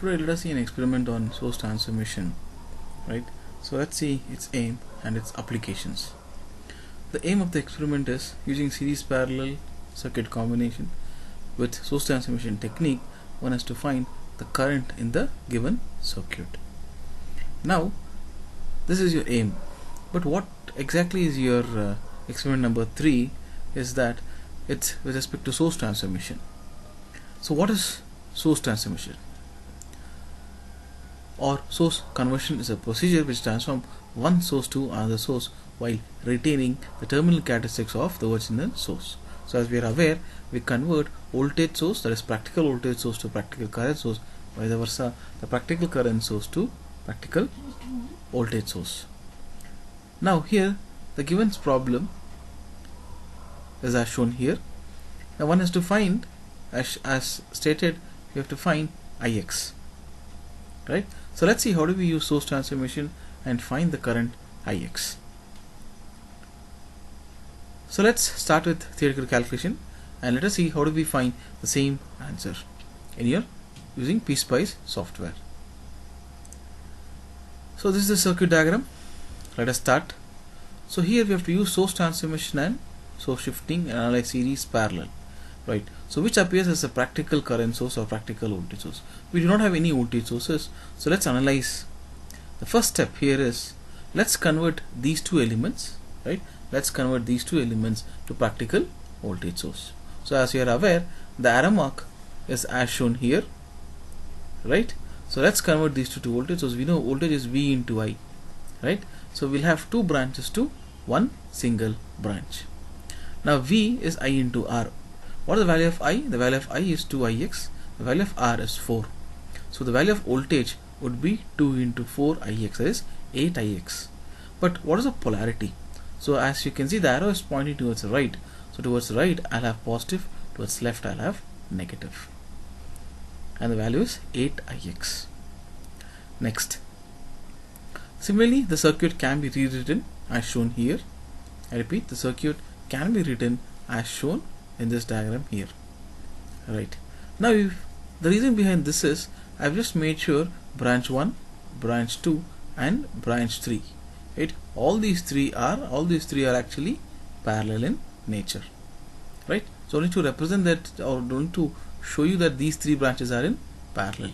today let us see an experiment on source transformation, right? So let's see its aim and its applications. The aim of the experiment is using series parallel circuit combination with source transformation technique. One has to find the current in the given circuit. Now this is your aim, but what exactly is your experiment number 3 is that it's with respect to source transformation. So what is source transformation? Or source conversion is a procedure which transforms one source to another source while retaining the terminal characteristics of the original source. So as we are aware, we convert voltage source, that is practical voltage source, to practical current source, vice versa the practical current source to practical voltage source. Now here the given problem is as shown here. Now one has to find, as stated, we have to find Ix, right? So let's see how do we use source transformation and find the current Ix. So let's start with theoretical calculation and let us see how do we find the same answer in your using PSPICE software. So this is the circuit diagram. Let us start. So here we have to use source transformation and source shifting and analyze series parallel, right? So which appears as a practical current source or practical voltage source. We do not have any voltage sources, so let's analyze. The first step here is let's convert these two elements, right? Let's convert these two elements to practical voltage source. So as you are aware, the arrow mark is as shown here, right? So let's convert these two to voltage source. We know voltage is V into I, right? So we'll have two branches to one single branch. Now V is I into R. What is the value of I? The value of I is 2Ix. The value of R is 4. So the value of voltage would be 2 into 4Ix, that is 8Ix. But what is the polarity? So as you can see, the arrow is pointing towards the right. So towards the right I'll have positive, towards left I'll have negative. And the value is 8Ix. Next. Similarly, the circuit can be rewritten as shown here. I repeat, the circuit can be written as shown in this diagram here, right? Now the reason behind this is I've just made sure branch 1, branch 2 and branch 3, right? All these three are actually parallel in nature, right? So only to represent that, or only to show you that these three branches are in parallel.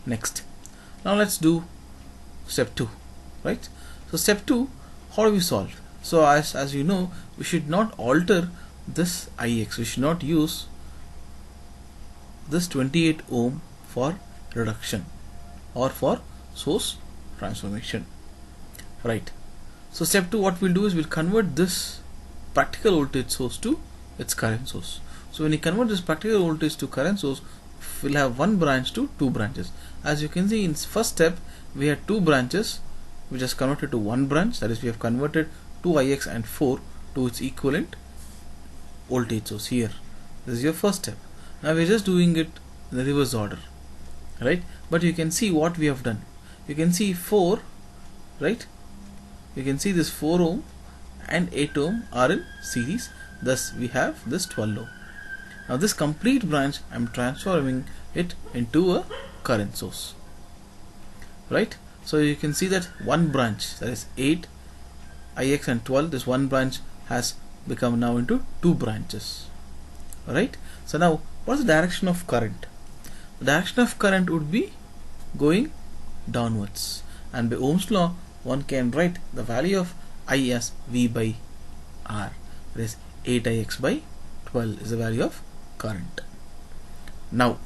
Next, now let's do step 2, right? So step 2, how do we solve? So as you know, we should not alter this Ix. We should not use this 28 ohm for reduction or for source transformation, right? So step 2, what we'll do is we'll convert this practical voltage source to its current source. So when you convert this practical voltage to current source, we'll have one branch to two branches. As you can see, in first step we had two branches which is converted to one branch, that is we have converted 2Ix and 4 to its equivalent voltage source here. This is your first step. Now we're just doing it in the reverse order, right? But you can see what we have done. You can see 4, right? You can see this 4 ohm and 8 ohm are in series, thus we have this 12 ohm. Now this complete branch I'm transforming it into a current source, right? So you can see that one branch, that is 8 Ix and 12, this one branch has become now into two branches, alright? So now what is the direction of current? The direction of current would be going downwards, and by Ohm's law one can write the value of I as V by R, that is 8Ix by 12 is the value of current. Now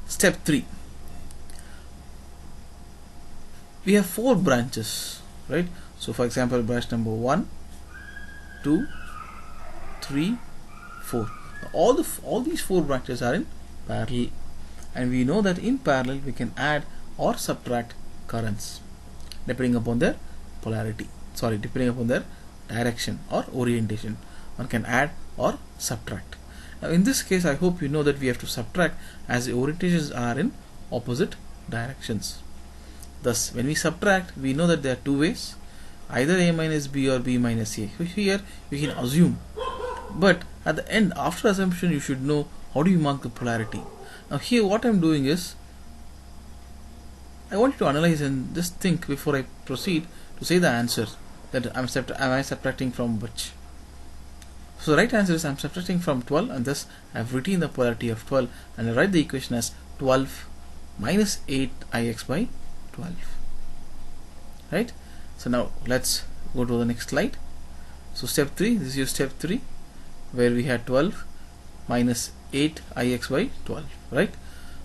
step 3, we have 4 branches, right? So for example, branch number 1, 2, 3, 4. All these 4 branches are in parallel, and we know that in parallel we can add or subtract currents depending upon their polarity, depending upon their direction or orientation. One can add or subtract. Now in this case, I hope you know that we have to subtract as the orientations are in opposite directions. Thus when we subtract, we know that there are two ways, either A minus B or B minus A. So here we can assume, but at the end, after assumption, you should know how do you mark the polarity. Now here what I'm doing is I want you to analyze and just think before I proceed to say the answer, that am I subtracting from which. So the right answer is I'm subtracting from 12, and thus I've written the polarity of 12, and I write the equation as 12 minus 8ix by 12. Right? So now let's go to the next slide. So step 3, this is your step 3, where we had 12 minus 8ix by 12. Right?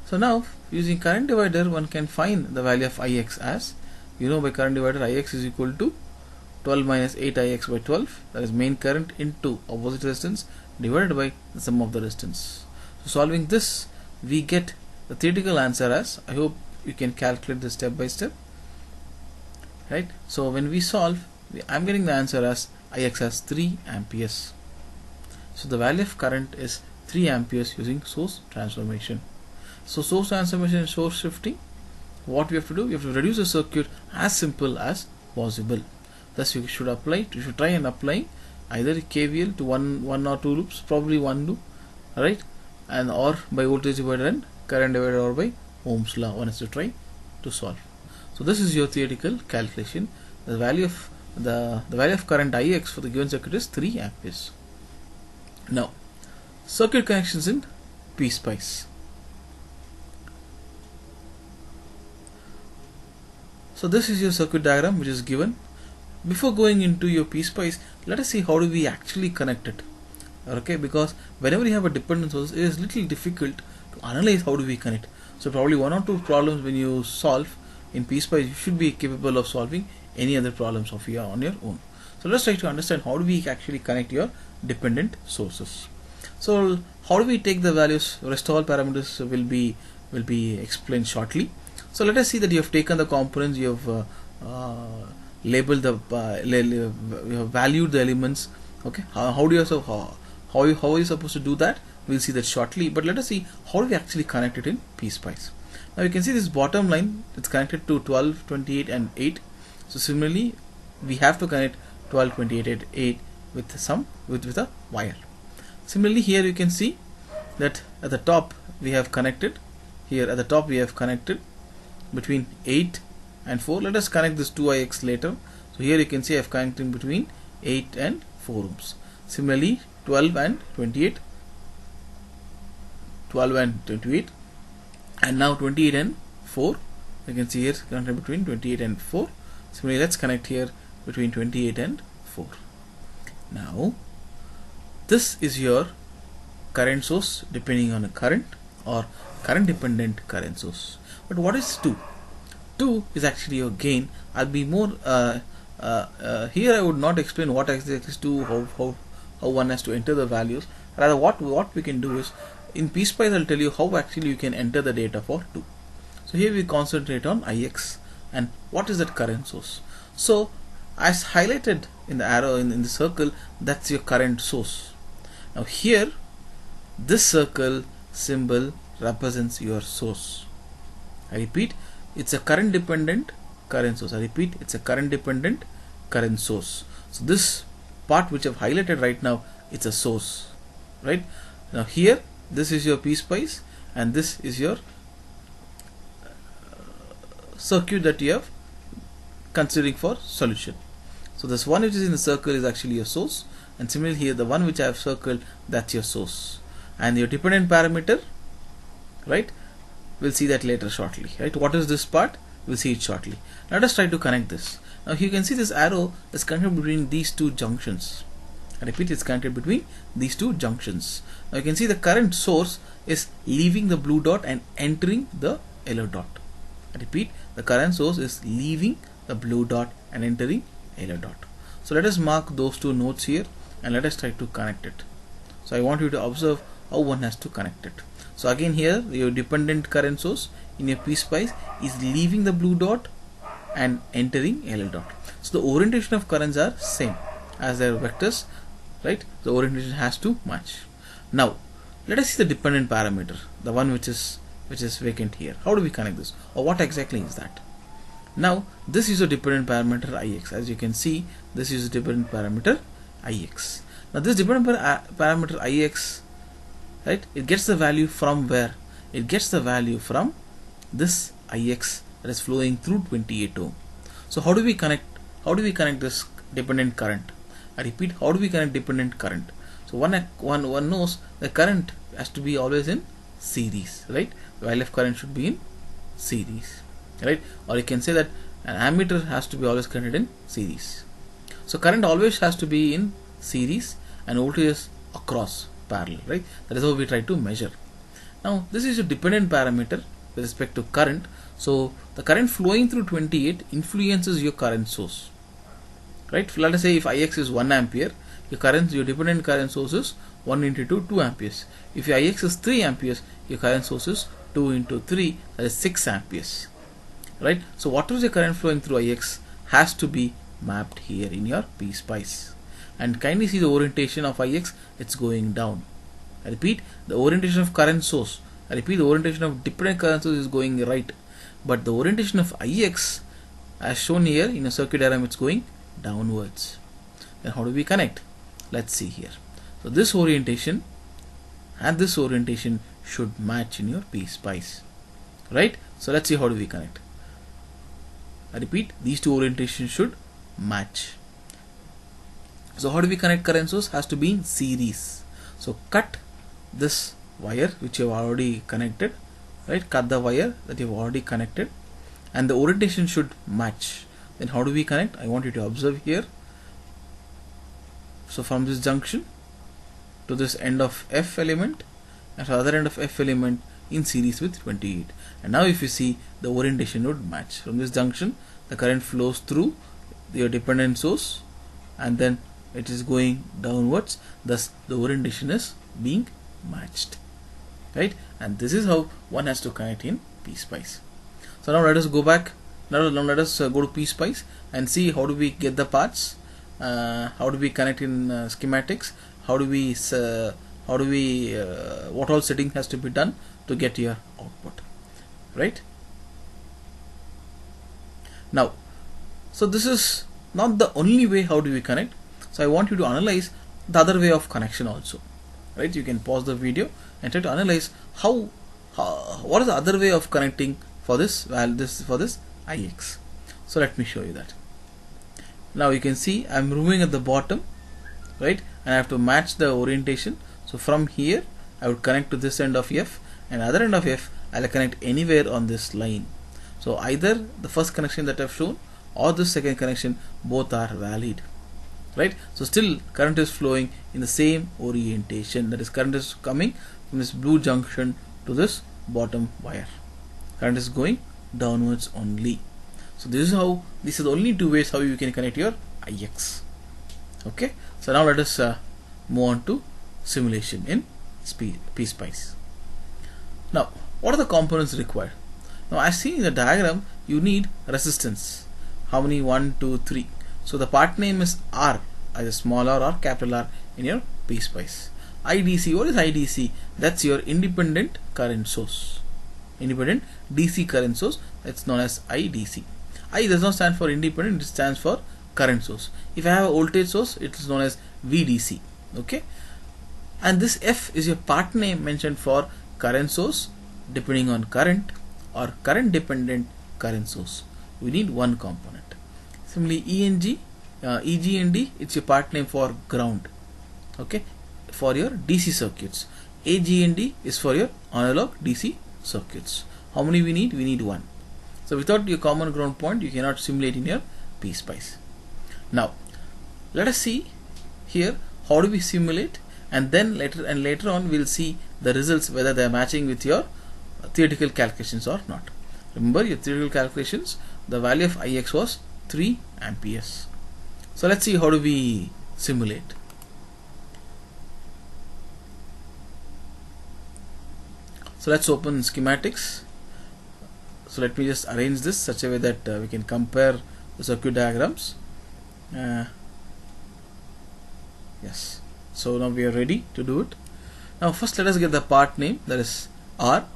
So now using current divider, one can find the value of ix as, by current divider, ix is equal to 12 minus 8ix by 12, that is main current into opposite resistance divided by the sum of the resistance. So solving this, we get the theoretical answer as, I hope you can calculate this step by step. Right? So when we solve, I'm getting the answer as ix as 3 amperes. So the value of current is 3 amperes using source transformation. So source transformation and source shifting, what we have to do, we have to reduce the circuit as simple as possible. Thus you should try and apply either KVL to one or two loops, probably one loop, right, and or by voltage divider and current divider, or by Ohm's law. One has to try to solve. So this is your theoretical calculation. The value of current Ix for the given circuit is 3 amperes. Now, circuit connections in PSPICE. So this is your circuit diagram which is given. Before going into your PSPICE, let us see how do we actually connect it. Okay, because whenever you have a dependent source, it is little difficult to analyze how do we connect. So probably one or two problems when you solve in PSPICE, you should be capable of solving any other problems on your own. So let's try to understand how do we actually connect your dependent sources. So how do we take the values? Rest all parameters will be explained shortly. So let us see that you have taken the components, you have labeled you have valued the elements. Okay, how are you supposed to do that? We'll see that shortly, but let us see how do we actually connect it in PSPICE. Now you can see this bottom line, it's connected to 12, 28 and 8. So similarly we have to connect 12, 28 and 8 with a wire. Similarly here you can see that at the top we have connected, between 8 and 4. Let us connect this 2ix later. So here you can see I have connecting between 8 and 4 ohms. Similarly 12 and 28, and now 28 and 4. You can see here connected between 28 and 4. Similarly let's connect here between 28 and 4. Now this is your current source depending on a current or current dependent current source. But what is 2? 2 is actually your gain. I'll be more here I would not explain what exactly is 2, how one has to enter the values. Rather what we can do is in PSPICE I'll tell you how actually you can enter the data for 2. So here we concentrate on Ix and what is that current source. So as highlighted in the arrow in the circle, that's your current source. Now here this circle symbol represents your source. I repeat, it's a current dependent current source. I repeat, it's a current dependent current source. So this part which I've highlighted right now, it's a source, right? Now here this is your PSPICE and this is your circuit that you have considering for solution. So this one which is in the circle is actually your source, and similarly here the one which I have circled, that's your source, and your dependent parameter, right? We'll see that later shortly, right? What is this part? We'll see it shortly. Let us try to connect this. Now you can see this arrow is connected between these two junctions. I repeat, it's connected between these two junctions. Now you can see the current source is leaving the blue dot and entering the yellow dot. I repeat, the current source is leaving the blue dot and entering yellow dot. So let us mark those two nodes here and let us try to connect it. So I want you to observe how one has to connect it. So again here your dependent current source in your PSPICE is leaving the blue dot and entering yellow dot. So the orientation of currents are same as their vectors, right? The orientation has to match. Now let us see the dependent parameter, the one which is vacant here. How do we connect this, or what exactly is that? Now this is a dependent parameter Ix. As you can see, this is a dependent parameter Ix. Now this dependent parameter Ix, right, it gets the value from where? It gets the value from this Ix that is flowing through 28 ohm. So how do we connect this dependent current? I repeat, how do we connect dependent current? So one knows the current has to be always in series, right? The ILF current should be in series, right? Or you can say that an ammeter has to be always connected in series. So current always has to be in series and voltage is across parallel, right? That is how we try to measure. Now this is a dependent parameter with respect to current. So the current flowing through 28 influences your current source, right? Let us say if Ix is 1 ampere, your dependent current source is 1 into 2 amperes. If your Ix is 3 amperes, your current source is 2 into 3, that is 6 amperes, right? So whatever is the current flowing through Ix has to be mapped here in your PSPICE. And kindly see the orientation of Ix, it's going down. I repeat, the orientation of current source, I repeat, the orientation of dependent current source is going right, but the orientation of Ix as shown here in a circuit diagram, it's going downwards. Then how do we connect? Let's see here. So this orientation and this orientation should match in your PSPICE, right? So let's see how do we connect. I repeat, these two orientations should match. So how do we connect current source? Has to be in series. So cut this wire which you have already connected, right? Cut the wire that you have already connected and the orientation should match. Then how do we connect? I want you to observe here. So from this junction to this end of F element and the other end of F element in series with 28. And now if you see, the orientation would match. From this junction the current flows through your dependent source and then it is going downwards, thus the orientation is being matched, right? And this is how one has to connect in PSPICE. So now let us go back. Now let us go to PSPICE and see how do we get the parts, how do we connect in schematics, what all setting has to be done to get your output, right? Now, so this is not the only way how do we connect. So I want you to analyze the other way of connection also, right? You can pause the video and try to analyze what is the other way of connecting for this Ix. So let me show you that. Now you can see I'm removing at the bottom, right? And I have to match the orientation. So from here I would connect to this end of F and other end of F I'll connect anywhere on this line. So either the first connection that I've shown or the second connection, both are valid, right? So still current is flowing in the same orientation, that is current is coming from this blue junction to this bottom wire. Current is going downwards only. So these are the only two ways how you can connect your Ix. Okay, so now let us move on to simulation in PSPICE. Now what are the components required? Now as seen in the diagram, you need resistance. How many? 1, 2, 3. So the part name is R, either small r or capital R in your PSPICE. IDC, what is IDC? That's your independent current source. Independent DC current source, that's known as IDC. I does not stand for independent, it stands for current source. If I have a voltage source, it is known as VDC. Okay, and this F is your part name mentioned for current source depending on current or current dependent current source. We need one component. Similarly, EG and D, it's your part name for ground. Okay, for your DC circuits. AG and D is for your analog DC circuits. How many we need? We need one. So without your common ground point, you cannot simulate in your PSPICE. Now let us see here how do we simulate, and then later on we'll see the results whether they are matching with your theoretical calculations or not. Remember your theoretical calculations, the value of Ix was 3 amperes. So let's see how do we simulate. So let's open schematics. So let me just arrange this such a way that we can compare the circuit diagrams. Yes, so now we are ready to do it. Now first let us get the part name, that is R.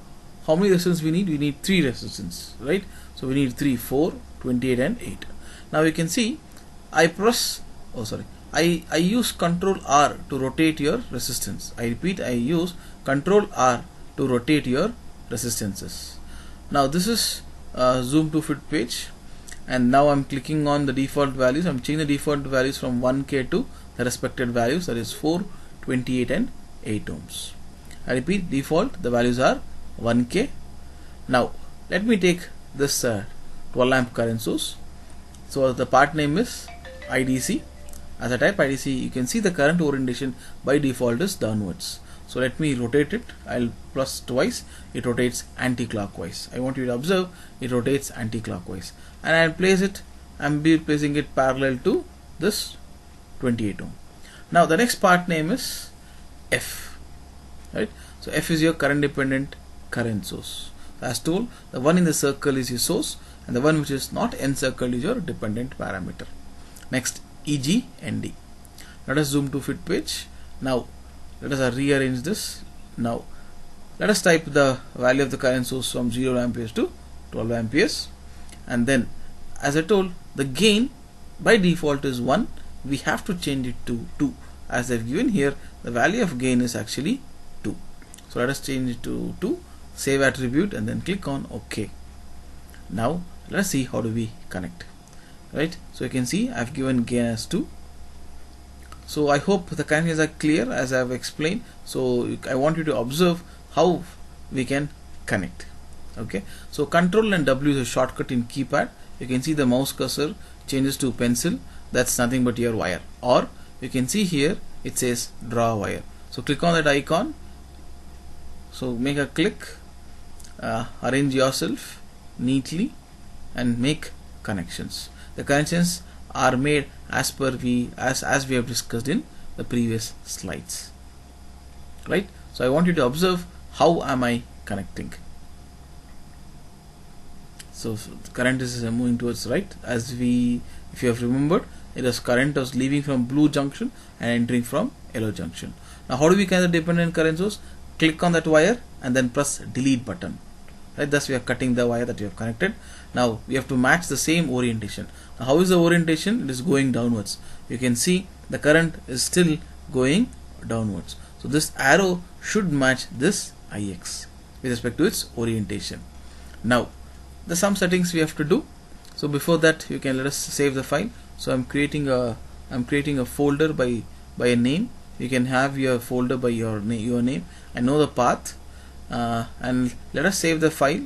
How many resistance we need? We need 3 resistance, right? So we need 3, 4, 28 and 8. Now you can see I use Control R to rotate your resistance. I repeat, I use Control R to rotate your resistances. Now this is zoom to fit page, and now I'm clicking on the default values. I'm changing the default values from 1K to the respected values, that is 4, 28 and 8 ohms. I repeat, default the values are 1K. Now let me take this 12 amp current source. So the part name is IDC. As I type IDC, you can see the current orientation by default is downwards. So let me rotate it. I'll plus twice. It rotates anti-clockwise. I want you to observe it rotates anti-clockwise, and I'll place it. I'm placing it parallel to this 28 ohm. Now the next part name is F. Right. So F is your current dependent current source. As told, the one in the circle is your source, and the one which is not encircled is your dependent parameter. Next, EG ND. Let us zoom to fit page. Now let us rearrange this. Now let us type the value of the current source from 0 amperes to 12 amperes, and then, as I told, the gain by default is 1. We have to change it to 2. As they've given here, the value of gain is actually 2. So let us change it to 2. Save attribute and then click on OK. Now let us see how do we connect. Right, so you can see I've given gain as 2. So I hope the connections are clear as I have explained. So I want you to observe how we can connect. Okay, so Control and W is a shortcut in keypad. You can see the mouse cursor changes to pencil. That's nothing but your wire. Or you can see here it says draw wire. So click on that icon. So make a click, arrange yourself neatly and make connections. The connections are made as per as we have discussed in the previous slides. Right? So I want you to observe how am I connecting. So the current is moving towards right. If you have remembered, current was leaving from blue junction and entering from yellow junction. Now how do we connect the dependent current source? Click on that wire and then press delete button. Right, thus we are cutting the wire that we have connected. Now we have to match the same orientation. Now how is the orientation? It is going downwards. You can see the current is still going downwards. So this arrow should match this IX with respect to its orientation. Now the some settings we have to do. So before that, you can let us save the file. So I'm creating a folder by a name. You can have your folder by your name and know the path. And let us save the file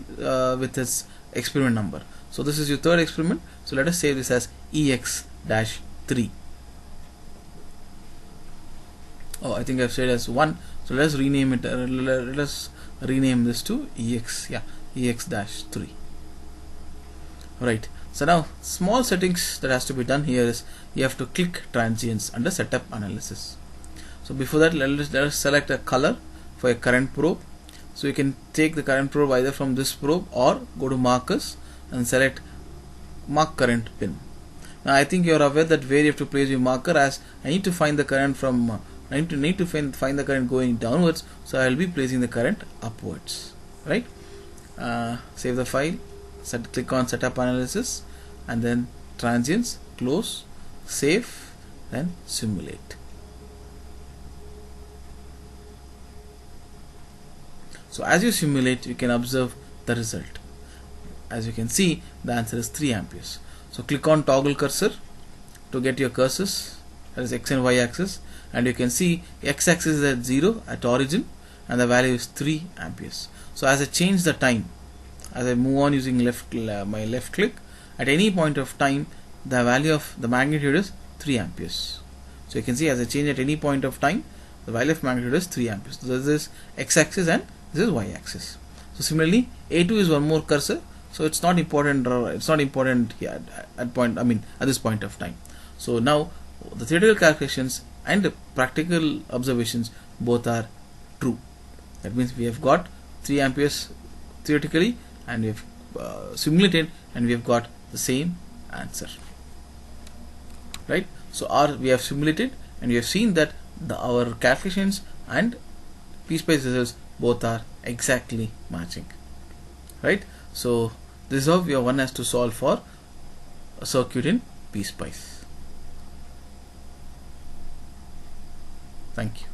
with its experiment number. So this is your third experiment. So let us save this as EX-3. Oh, I think I've said as 1. So let us rename it. Let us rename this to EX-3. Right. So now small settings that has to be done here is you have to click transients under setup analysis. So before that, let us select a color for a current probe. So you can take the current probe either from this probe or go to markers and select mark current pin. Now I think you are aware that where you have to place your marker, as I need to find the current from I need to find the current going downwards, so I will be placing the current upwards. Right? Save the file, click on setup analysis and then transients, close, save, then simulate. So as you simulate, you can observe the result. As you can see, the answer is 3 amperes. So click on toggle cursor to get your cursors, that is X and Y axis, and you can see X axis is at 0 at origin and the value is 3 amperes. So as I change the time, as I move on using my left click, at any point of time the value of the magnitude is 3 amperes. So you can see as I change at any point of time, the value of magnitude is 3 amperes. So this is X axis and this is Y axis. So similarly, A2 is one more cursor, so it's not important. It's not important here at this point of time. So now the theoretical calculations and the practical observations both are true. That means we have got 3 amperes theoretically, and we have simulated, and we have got the same answer. Right? So we have simulated, and we have seen that our calculations and PSPICE results both are exactly matching. Right? So this is how one has to solve for a circuit in PSPICE. Thank you.